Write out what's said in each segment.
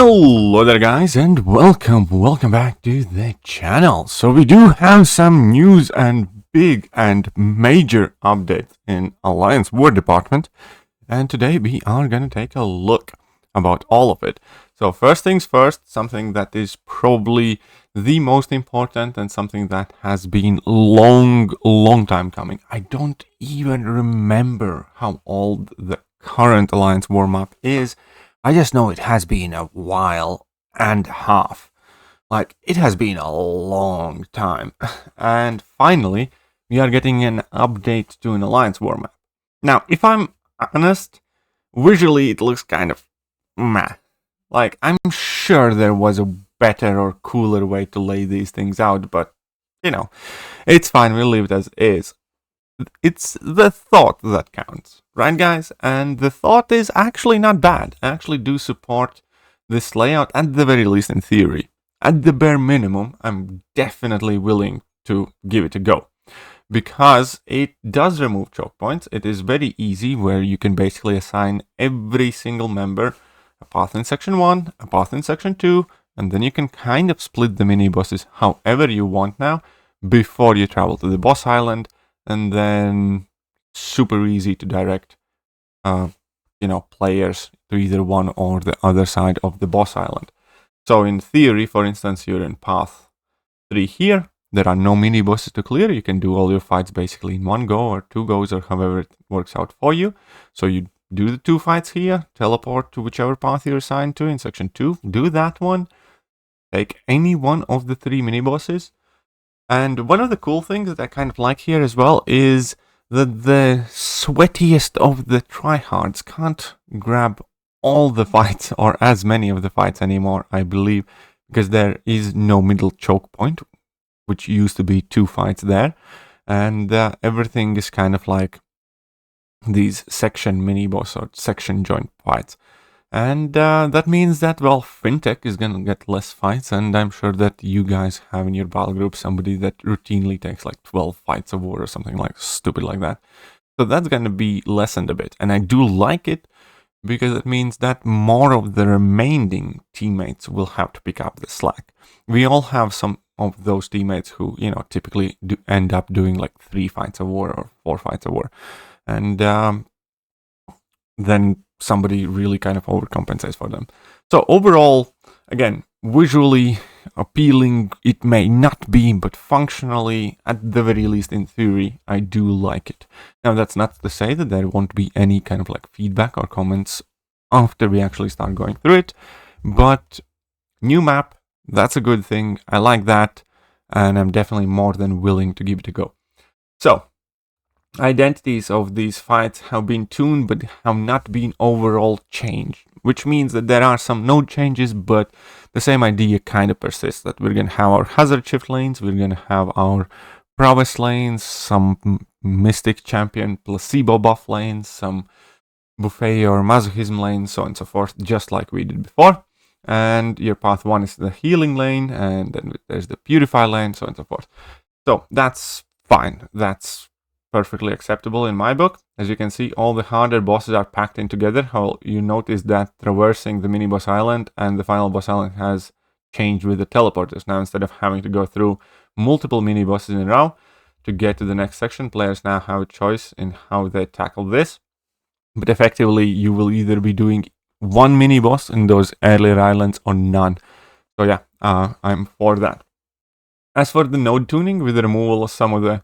Hello there guys, and welcome back to the channel. So we do have some news and big and major updates in Alliance War Department, and today we are gonna take a look about all of it. So first things first, something that is probably the most important and something that has been long time coming. I don't even remember how old the current Alliance War map is. I just know it has been a while and a half. Like, it has been a long time. And finally, we are getting an update to an Alliance War map. Now, if I'm honest, visually it looks kind of meh. Like, I'm sure there was a better or cooler way to lay these things out, but, you know, it's fine, we'll leave it as is. It's the thought that counts, right guys? And the thought is actually not bad. I actually do support this layout, at the very least in theory. At the bare minimum, I'm definitely willing to give it a go, because it does remove choke points. It is very easy, where you can basically assign every single member a path in section 1, a path in section 2, and then you can kind of split the mini bosses however you want now before you travel to the boss island. And then super easy to direct, players to either one or the other side of the boss island. So in theory, for instance, you're in path 3 here. There are no mini bosses to clear. You can do all your fights basically in one go or 2 goes or however it works out for you. So you do the 2 fights here, teleport to whichever path you're assigned to in section 2, do that one, take any one of the 3 mini bosses. And one of the cool things that I kind of like here as well is that the sweatiest of the tryhards can't grab all the fights or as many of the fights anymore, I believe, because there is no middle choke point, which used to be 2 fights there, and everything is kind of like these section mini boss or section joint fights. And that means that, well, Fintech is gonna get less fights, and I'm sure that you guys have in your battle group somebody that routinely takes like 12 fights a war or something like stupid like that. So that's gonna be lessened a bit, and I do like it, because it means that more of the remaining teammates will have to pick up the slack. We all have some of those teammates who, typically do end up doing like 3 fights a war or 4 fights a war. And then somebody really kind of overcompensates for them. So overall, again, visually appealing it may not be, but functionally, at the very least in theory, I do like it. Now, that's not to say that there won't be any kind of like feedback or comments after we actually start going through it, but new map, that's a good thing. I like that, and I'm definitely more than willing to give it a go. So, identities of these fights have been tuned but have not been overall changed, which means that there are some node changes, but the same idea kind of persists, that we're going to have our hazard shift lanes, we're going to have our prowess lanes, some mystic champion placebo buff lanes, some buffet or masochism lanes, so on and so forth, just like we did before. And your path 1 is the healing lane, and then there's the purify lane, so on and so forth. So that's fine, that's perfectly acceptable in my book. As you can see, all the harder bosses are packed in together. How you notice that traversing the mini boss island and the final boss island has changed with the teleporters. Now, instead of having to go through multiple mini bosses in a row to get to the next section, players now have a choice in how they tackle this. But effectively, you will either be doing 1 mini boss in those earlier islands or none. So yeah, I'm for that. As for the node tuning, with the removal of some of the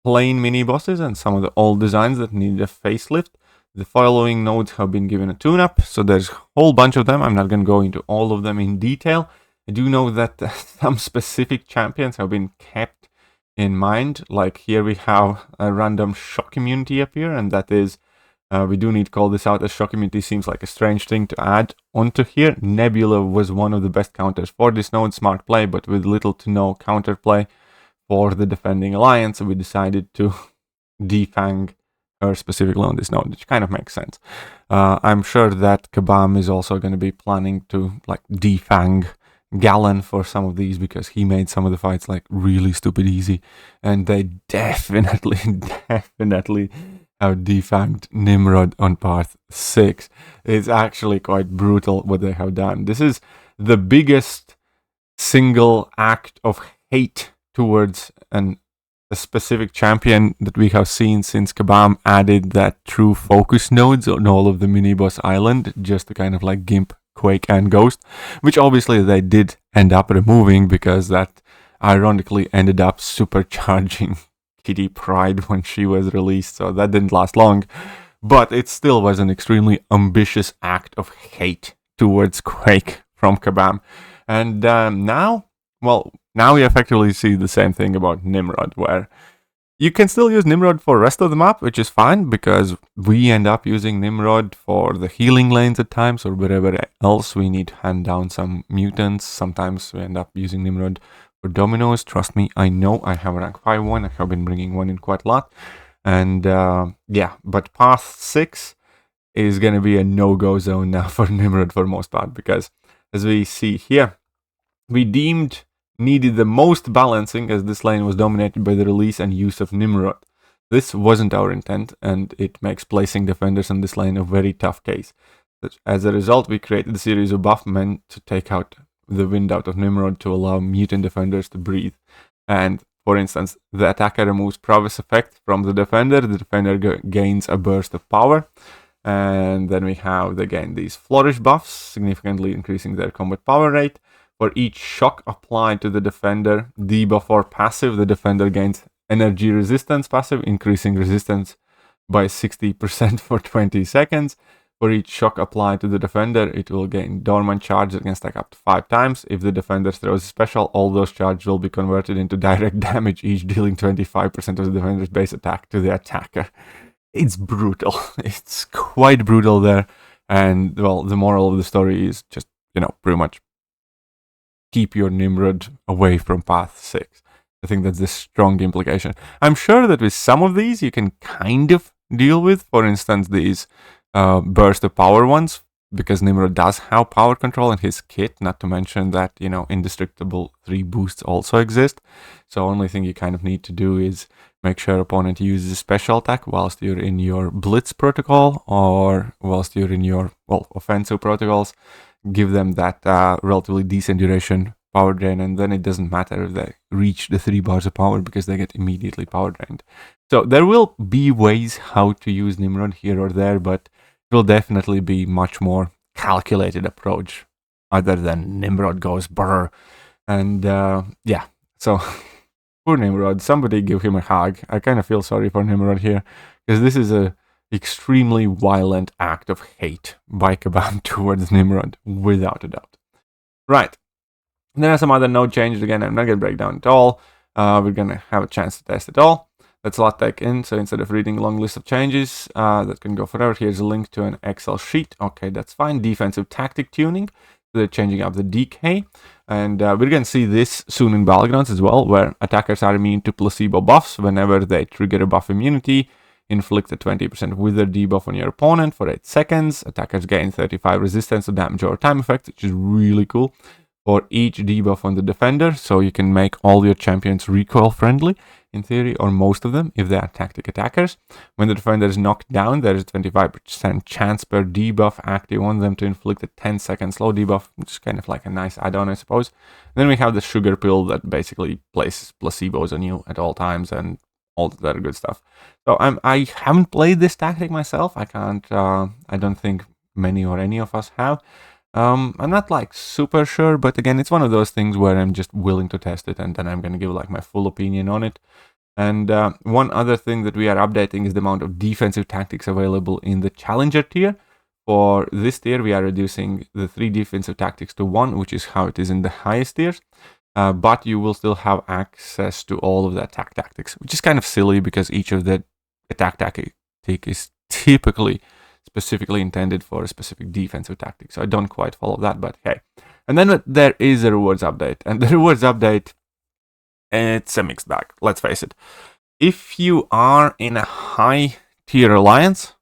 plain mini bosses and some of the old designs that needed a facelift, the following nodes have been given a tune-up. So there's a whole bunch of them. I'm not going to go into all of them in detail. I do know that some specific champions have been kept in mind. Like here we have a random shock immunity appear, and that is, we do need to call this out, as shock immunity seems like a strange thing to add onto here. Nebula was one of the best counters for this node, smart play, but with little to no counterplay for the defending alliance, we decided to defang her specifically on this node, which kind of makes sense. I'm sure that Kabam is also going to be planning to like defang Gallon for some of these, because he made some of the fights like really stupid easy, and they definitely defanged Nimrod on path 6. It's actually quite brutal what they have done. This is the biggest single act of hate towards a specific champion that we have seen since Kabam added that true focus nodes on all of the mini-boss island, just to kind of like gimp Quake and Ghost, which obviously they did end up removing because that ironically ended up supercharging Kitty Pryde when she was released, so that didn't last long. But it still was an extremely ambitious act of hate towards Quake from Kabam. And now we effectively see the same thing about Nimrod, where you can still use Nimrod for the rest of the map, which is fine, because we end up using Nimrod for the healing lanes at times, or wherever else we need to hand down some mutants. Sometimes we end up using Nimrod for dominoes. Trust me, I know I have a rank 5 one. I have been bringing one in quite a lot. And but path 6 is going to be a no-go zone now for Nimrod for most part, because as we see here, we needed the most balancing, as this lane was dominated by the release and use of Nimrod. This wasn't our intent, and it makes placing defenders on this lane a very tough case. As a result, we created a series of buff meant to take out the wind out of Nimrod to allow mutant defenders to breathe. And for instance, the attacker removes prowess effect from the defender gains a burst of power. And then we have again these flourish buffs, significantly increasing their combat power rate. For each shock applied to the defender, debuff or passive, the defender gains energy resistance passive, increasing resistance by 60% for 20 seconds. For each shock applied to the defender, it will gain dormant charge that can stack up to 5 times. If the defender throws a special, all those charges will be converted into direct damage, each dealing 25% of the defender's base attack to the attacker. It's brutal. It's quite brutal there. And, well, the moral of the story is just, pretty much keep your Nimrod away from path 6. I think that's the strong implication. I'm sure that with some of these you can kind of deal with, for instance, these burst of power ones, because Nimrod does have power control in his kit, not to mention that, indestructible 3 boosts also exist. So only thing you kind of need to do is make sure opponent uses a special attack whilst you're in your blitz protocol, or whilst you're in your, offensive protocols. Give them that relatively decent duration power drain, and then it doesn't matter if they reach the 3 bars of power, because they get immediately power drained. So there will be ways how to use Nimrod here or there, but it will definitely be much more calculated approach, other than Nimrod goes brr. And so poor Nimrod, somebody give him a hug. I kind of feel sorry for Nimrod here, because this is a extremely violent act of hate by Kabam towards Nimrod, without a doubt. Right. And there are some other node changes. Again, I'm not going to break down it all. We're going to have a chance to test it all. Let's lot take in. So instead of reading a long list of changes that can go forever, here's a link to an Excel sheet. Okay, that's fine. Defensive tactic tuning. So they're changing up the DK. And we're going to see this soon in Battlegrounds as well, where attackers are immune to placebo buffs whenever they trigger a buff immunity. Inflict a 20% wither debuff on your opponent for 8 seconds. Attackers gain 35 resistance to damage or time effects, which is really cool. For each debuff on the defender, so you can make all your champions recoil friendly, in theory, or most of them, if they are tactic attackers. When the defender is knocked down, there is a 25% chance per debuff active on them to inflict a 10-second slow debuff, which is kind of like a nice add-on, I suppose. Then we have the sugar pill that basically places placebos on you at all times, and all that good stuff. So I haven't played this tactic myself. I don't think many or any of us have. I'm not like super sure, but again, it's one of those things where I'm just willing to test it, and then I'm going to give like my full opinion on it. And one other thing that we are updating is the amount of defensive tactics available in the challenger tier. For this tier, we are reducing the 3 defensive tactics to 1, which is how it is in the highest tiers. But you will still have access to all of the attack tactics, which is kind of silly, because each of the attack tactic is typically specifically intended for a specific defensive tactic. So I don't quite follow that, but hey. And then there is a rewards update. And the rewards update, it's a mixed bag, let's face it. If you are in a high tier alliance,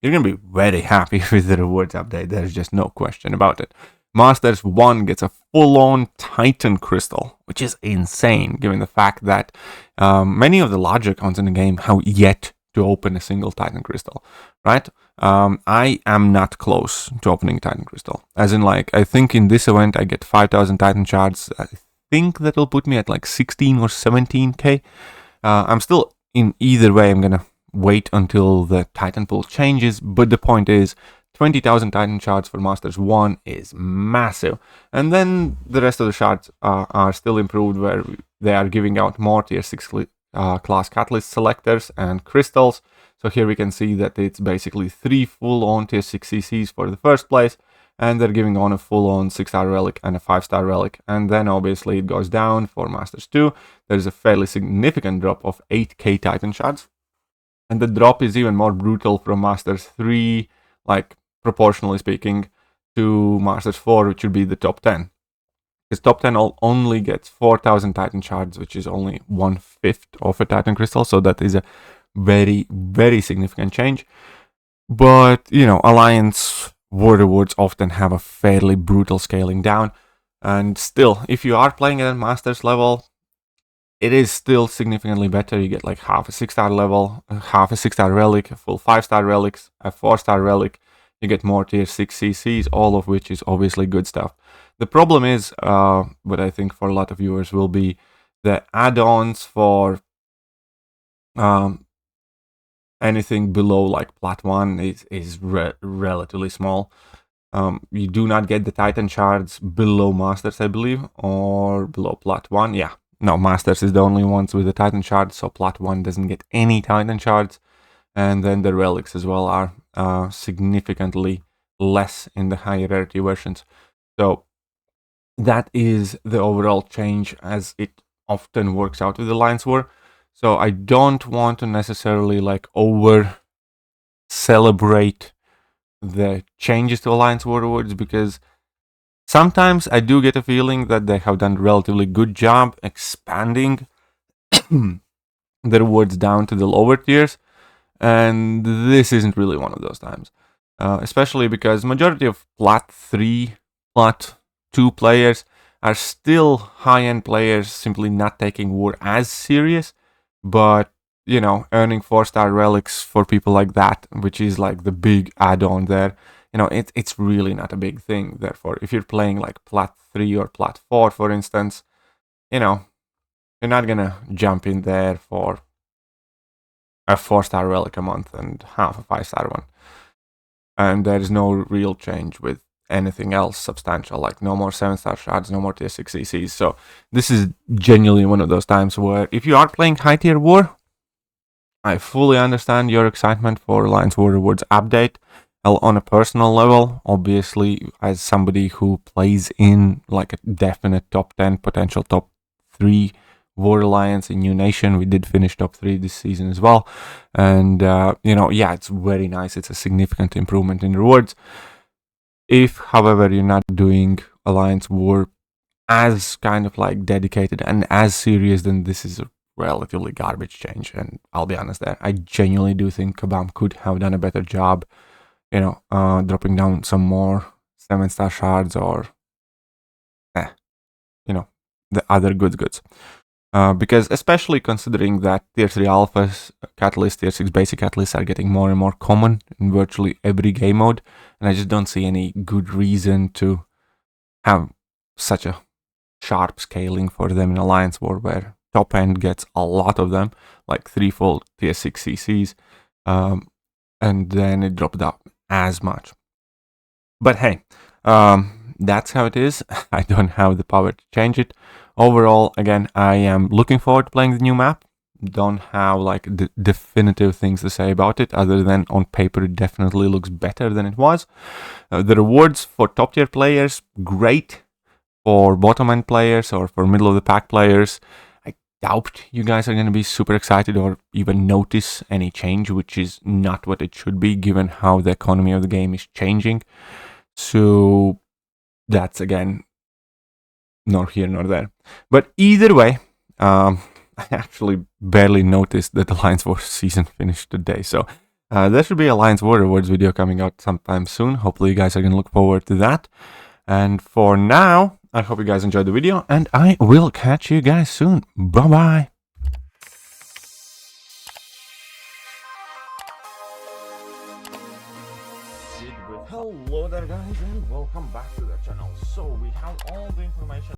you're going to be very happy with the rewards update. There's just no question about it. Masters 1 gets a full-on Titan Crystal, which is insane, given the fact that many of the larger accounts in the game have yet to open a single Titan Crystal, right? I am not close to opening Titan Crystal. As in, like, I think in this event I get 5,000 Titan Shards. I think that'll put me at like 16 or 17k. I'm still, in either way, I'm gonna wait until the Titan pool changes, but the point is, 20,000 Titan Shards for Masters 1 is massive. And then the rest of the shards are still improved, where they are giving out more tier 6 class catalyst selectors and crystals. So here we can see that it's basically 3 full-on tier 6 CCs for the first place, and they're giving on a full-on 6-star relic and a 5-star relic. And then obviously it goes down for Masters 2. There's a fairly significant drop of 8k Titan Shards. And the drop is even more brutal from Masters 3, like proportionally speaking, to Masters 4, which would be the top 10. Because top 10 only gets 4,000 Titan Shards, which is only 1/5 of a Titan Crystal, so that is a very, very significant change. But, you know, Alliance War Rewards often have a fairly brutal scaling down, and still, if you are playing at Masters level, it is still significantly better. You get like half a 6-star level, half a 6-star relic, a full 5-star relics, a 4-star relic. You get more tier 6 CCs, all of which is obviously good stuff. The problem is, what I think for a lot of viewers will be, the add-ons for anything below like Plat 1 is relatively small. You do not get the Titan Shards below Masters, I believe, or below Plat 1. Yeah, no, Masters is the only ones with the Titan Shards, so Plat 1 doesn't get any Titan Shards. And then the relics as well are significantly less in the higher rarity versions. So that is the overall change, as it often works out with Alliance War. So I don't want to necessarily like over celebrate the changes to Alliance War rewards, because sometimes I do get a feeling that they have done a relatively good job expanding the rewards down to the lower tiers. And this isn't really one of those times, especially because majority of Plat 3, Plat 2 players are still high-end players, simply not taking war as serious, but, you know, earning 4-star relics for people like that, which is like the big add-on there. You know, it's really not a big thing. Therefore, if you're playing like Plat 3 or Plat 4, for instance, you know, you're not gonna jump in there for a 4-star relic a month and half a 5-star one. And there is no real change with anything else substantial, like no more 7-star shards, no more tier 6 CCs. So this is genuinely one of those times where if you are playing high tier war, I fully understand your excitement for Alliance War Rewards update. On a personal level, obviously, as somebody who plays in like a definite top 10, potential top 3 War Alliance in New Nation, we did finish top 3 this season as well. And, you know, yeah, it's very nice. It's a significant improvement in rewards. If, however, you're not doing Alliance War as kind of like dedicated and as serious, then this is a relatively garbage change. And I'll be honest there, I genuinely do think Kabam could have done a better job, you know, dropping down some more 7-star shards or, you know, the other goods. Because especially considering that tier 3 alphas, catalysts, tier 6 basic catalysts are getting more and more common in virtually every game mode, and I just don't see any good reason to have such a sharp scaling for them in Alliance War, where top end gets a lot of them, like 3-fold tier 6 CCs, and then it dropped down as much. But hey, that's how it is. I don't have the power to change it. Overall, again, I am looking forward to playing the new map. Don't have like definitive things to say about it, other than on paper it definitely looks better than it was. The rewards for top tier players, great. For bottom end players or for middle of the pack players, I doubt you guys are going to be super excited or even notice any change, which is not what it should be given how the economy of the game is changing. So that's, again, nor here nor there. But either way, I actually barely noticed that the Alliance War season finished today. So there should be a Alliance War Rewards video coming out sometime soon. Hopefully you guys are going to look forward to that. And for now, I hope you guys enjoyed the video, and I will catch you guys soon. Bye-bye. with. Hello there guys and welcome back to the channel. So we have all the information